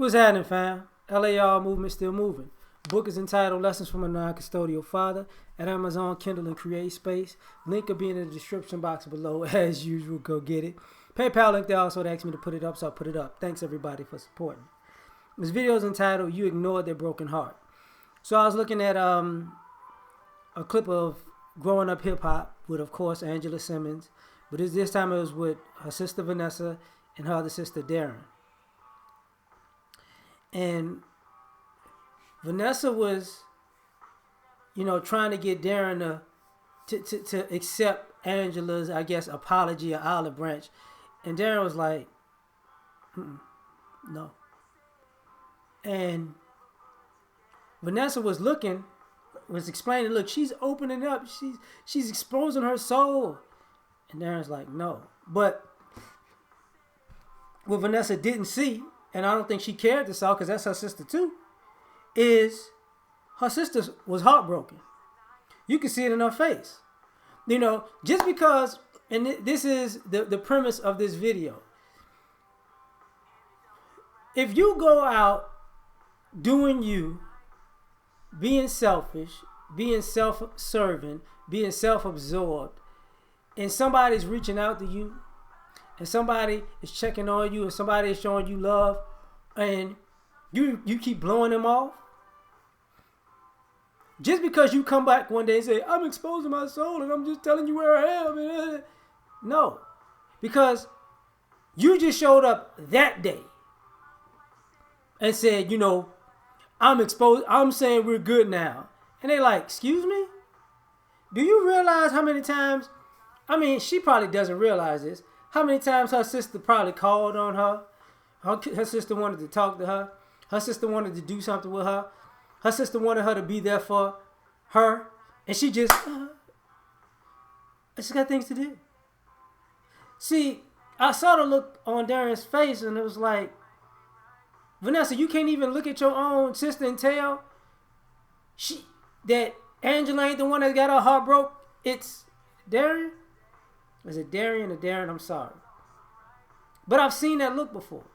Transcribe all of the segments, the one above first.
What's happening, fam? L.A.R. movement still moving. Book is entitled Lessons from a Non-Custodial Father at Amazon, Kindle, and Create Space. Link will be in the description box below. As usual, go get it. PayPal link there also asked me to put it up, so I put it up. Thanks, everybody, for supporting. This video is entitled You Ignored Their Broken Heart. So I was looking at a clip of growing up hip-hop with, of course, Angela Simmons. But this time it was with her sister Vanessa and her other sister Darren. And Vanessa was, trying to get Darren to accept Angela's, I guess, apology or olive branch. And Darren was like, no. And Vanessa was explaining, look, she's opening up. She's exposing her soul. And Darren's like, no. But what Vanessa didn't see, and I don't think she cared to saw because that's her sister too, is her sister was heartbroken. You can see it in her face. Just because, and this is the premise of this video. If you go out doing you, being selfish, being self-serving, being self-absorbed, and somebody's reaching out to you, and somebody is checking on you, and somebody is showing you love, and you keep blowing them off, just because you come back one day and say, I'm exposing my soul and I'm just telling you where I am. No. Because you just showed up that day and said, I'm exposed. I'm saying we're good now. And they like, excuse me? Do you realize how many times, she probably doesn't realize this, how many times her sister probably called on her. Her sister wanted to talk to her. Her sister wanted to do something with her. Her sister wanted her to be there for her. And she just got things to do. See, I saw the look on Darren's face and it was like, Vanessa, you can't even look at your own sister and tell that Angela ain't the one that got her heart broke. It's Darren. Is it Darian or Darren? I'm sorry. But I've seen that look before.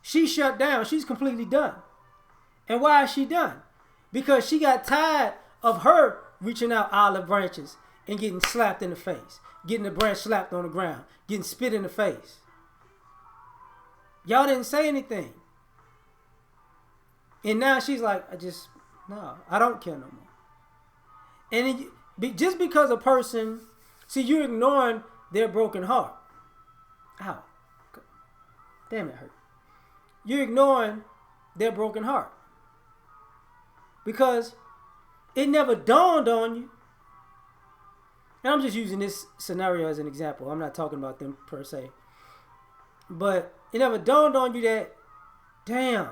She shut down. She's completely done. And why is she done? Because she got tired of her reaching out olive branches and getting slapped in the face. Getting the branch slapped on the ground. Getting spit in the face. Y'all didn't say anything. And now she's like, I don't care no more. And just because a person, you're ignoring their broken heart. Ow. Damn, it hurt. You're ignoring their broken heart. Because it never dawned on you. And I'm just using this scenario as an example. I'm not talking about them per se. But it never dawned on you that, damn,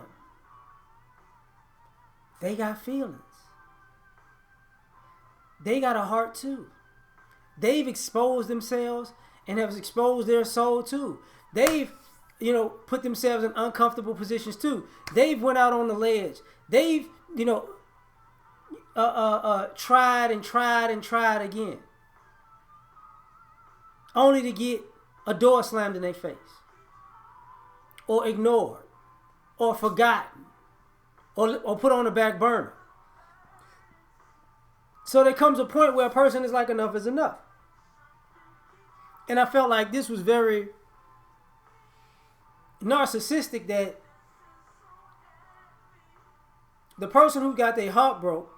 they got feelings. They got a heart too. They've exposed themselves and have exposed their soul too. They've, put themselves in uncomfortable positions too. They've went out on the ledge. They've, tried and tried and tried again. Only to get a door slammed in their face. Or ignored. Or forgotten. Or put on the back burner. So there comes a point where a person is like, enough is enough. And I felt like this was very narcissistic, that the person who got their heart broke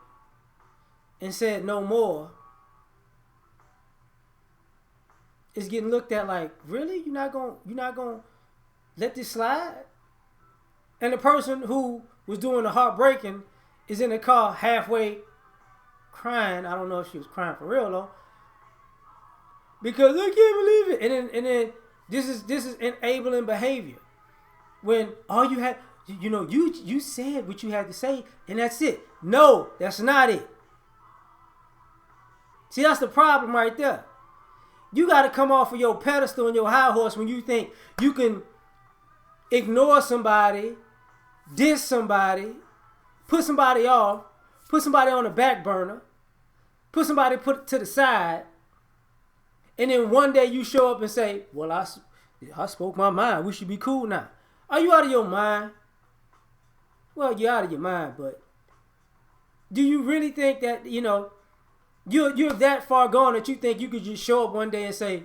and said no more is getting looked at like, really? You're not gonna let this slide? And the person who was doing the heartbreaking is in the car halfway crying. I don't know if she was crying for real though, because I can't believe it. And then this is enabling behavior. When all you had, you said what you had to say, and that's it. No, that's not it. See, that's the problem right there. You got to come off of your pedestal and your high horse when you think you can ignore somebody, diss somebody, put somebody off, put somebody on the back burner, put somebody put to the side, and then one day you show up and say, well, I spoke my mind. We should be cool now. Are you out of your mind? Well, you're out of your mind, but do you really think that, you're that far gone that you think you could just show up one day and say,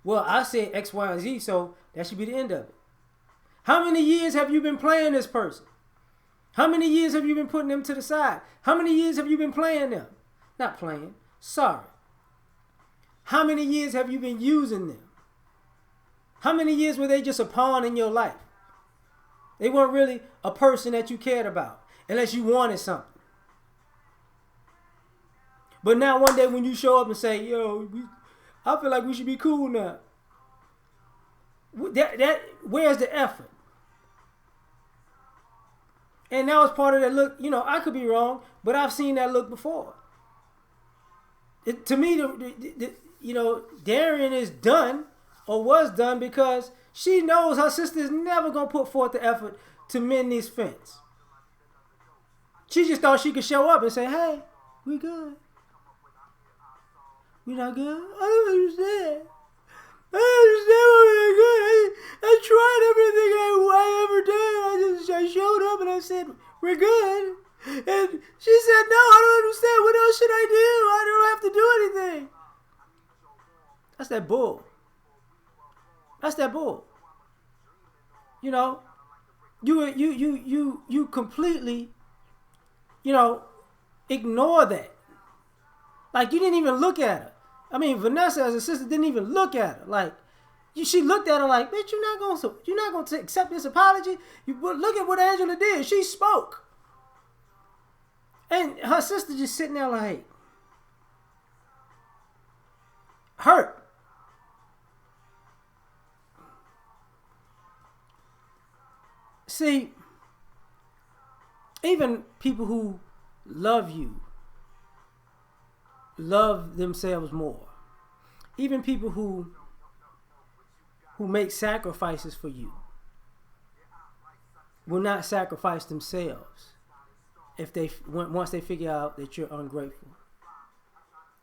well, I said X, Y, and Z, so that should be the end of it? How many years have you been playing this person? How many years have you been putting them to the side? How many years have you been playing them? Not playing. Sorry. How many years have you been using them? How many years were they just a pawn in your life? They weren't really a person that you cared about unless you wanted something. But now one day when you show up and say, yo, I feel like we should be cool now. Where's the effort? And that was part of that look. I could be wrong, but I've seen that look before. To me, Darian is done or was done because she knows her sister is never going to put forth the effort to mend this fence. She just thought she could show up and say, hey, we good. We not good? I don't understand. I don't understand why we're not good. I tried everything I ever did. I showed up and I said, we're good. And she said, no, I don't understand. What else should I do? I don't have to do anything. That's that bull. That's that bull. You completely, ignore that. Like, you didn't even look at her. I mean, Vanessa as a sister didn't even look at her. Like, she looked at her like, bitch, you're not gonna accept this apology. Look at what Angela did. She spoke. And her sister just sitting there like, hurt. See, even people who love you love themselves more. Even people who make sacrifices for you will not sacrifice themselves once they figure out that you're ungrateful.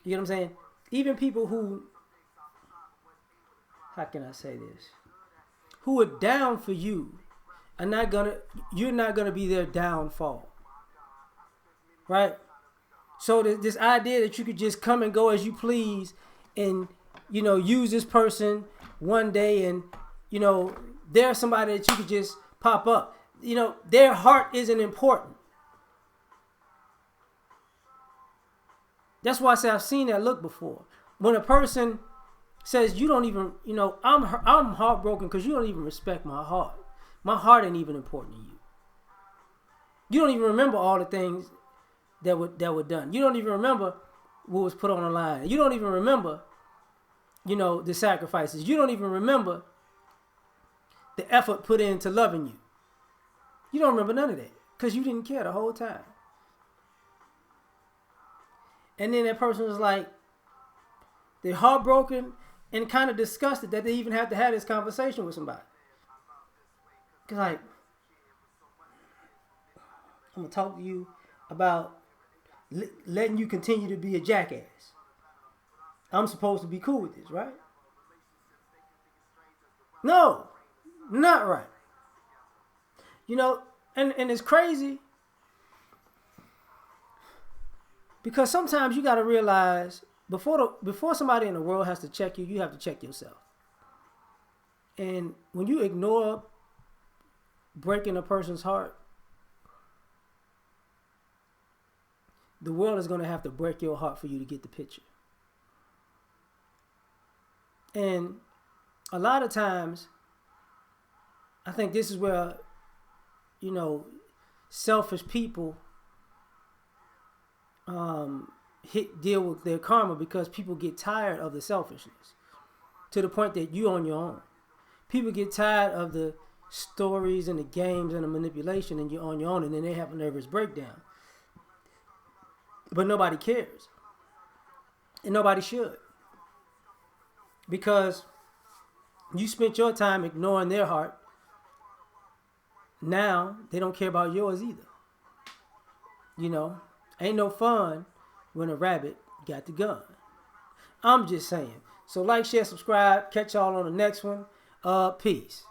You know what I'm saying? Even people who, how can I say this? Who are down for you you're not gonna be their downfall. Right? So this idea that you could just come and go as you please and, use this person one day and, they're somebody that you could just pop up. Their heart isn't important. That's why I say I've seen that look before. When a person says, you don't even, I'm heartbroken because you don't even respect my heart. My heart ain't even important to you. You don't even remember all the things that were done. You don't even remember what was put on the line. You don't even remember, the sacrifices. You don't even remember the effort put into loving you. You don't remember none of that because you didn't care the whole time. And then that person was like, they're heartbroken and kind of disgusted that they even have to have this conversation with somebody. Because I'm going to talk to you about letting you continue to be a jackass. I'm supposed to be cool with this, right? No, not right. And it's crazy because sometimes you got to realize before somebody in the world has to check you, you have to check yourself. And when you ignore breaking a person's heart, the world is going to have to break your heart for you to get the picture. And a lot of times, I think this is where, selfish people deal with their karma, because people get tired of the selfishness to the point that you're on your own. People get tired of the stories and the games and the manipulation, and you're on your own, and then they have a nervous breakdown. But nobody cares. And nobody should. Because you spent your time ignoring their heart. Now they don't care about yours either. Ain't no fun when a rabbit got the gun. I'm just saying. So like, share, subscribe. Catch y'all on the next one. Peace.